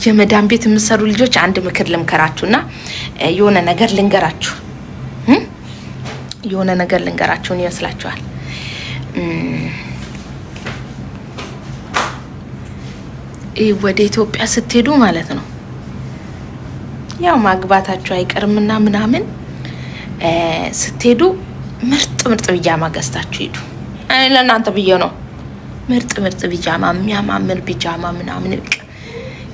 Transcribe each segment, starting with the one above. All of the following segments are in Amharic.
የመዳን ቤት የምትሰሩ ልጆች አንድ ምክር ልምከራችሁና የሆነ ነገር ልንገራችሁ ይመስላችኋል። ወደ ኢትዮጵያ ስትሄዱ ማለት ነው ያው ማግባታችሁ አይቀርምና ምናምን ስትሄዱ ምርጥ ቢጃማ ገዝታችሁ ሂዱ። ለእናንተ ብዬ ነው። ምርጥ ቢጃማ፣ የሚያማምር ቢጃማ ምናምን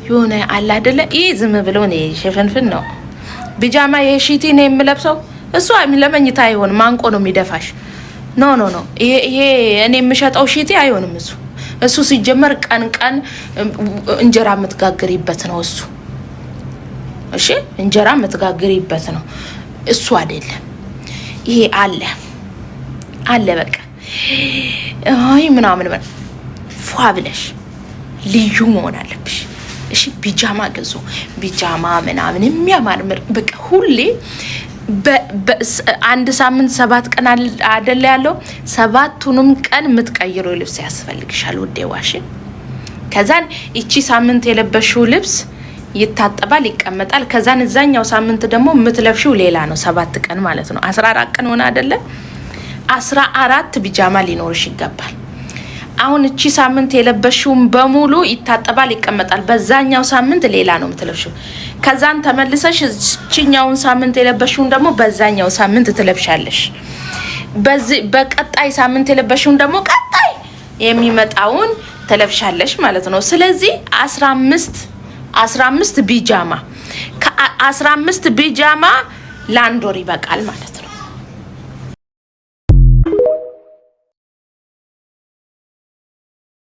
የሆነ አለ አይደለ? ይሄ ዝም ብሎ ነው ሸፈንፍን ነው ቢጃማ። ይሄ ሺቲ ነው የምለብሰው እሱ ለመኝታ አይሆንም፣ ማንቆ ነው የሚደፋሽ። ኖ ይሄ እኔ የምሸጠው ሺቲ አይሆንም። እሱ ሲጀመር ቀን እንጀራ የምትጋግሪበት ነው እሱ። እሺ እንጀራ የምትጋግሪበት ነው እሱ አይደለም። ይሄ አለ በቃ አይ ምናምን ፏ ብለሽ ልዩ መሆን አለብሽ። እሺ ቢጃማ ገዙ። ቢጃማ ምናምን የሚያማምር በቃ ሁሌ በአንድ ሳምንት 7 ቀን አይደለ ያለው 7ቱንም ቀን የምትቀይረው ልብስ ያስፈልግሻል ውዴ ዋሽ። ከዛን እቺ ሳምንት የለበሽው ልብስ ይታጠባል፣ ይቀመጣል። ከዛን እዛኛው ሳምንት ደግሞ የምትለብሽው ሌላ ነው። 7 ቀን ማለት ነው 14 ቀን ሆነ አይደለ? 14 ቢጃማ ሊኖርሽ ይገባል። አሁን እቺ ሳምንት የለበሽውን በሙሉ ይታጠባል፣ ይቀመጣል። በዛኛው ሳምንት ሌላ ነው የምትለብሽው። ከዛን ተመልሰሽ እቺኛውን ሳምንት የለበሽውን ደግሞ በዛኛው ሳምንት ትለብሻለሽ። በቀጣይ ሳምንት የለበሽውን ደግሞ ቀጣይ የሚመጣውን ትለብሻለሽ ማለት ነው። ስለዚህ 15 ቢጃማ ከ15 ቢጃማ ለአንድ ወር ይበቃል ማለት ነው።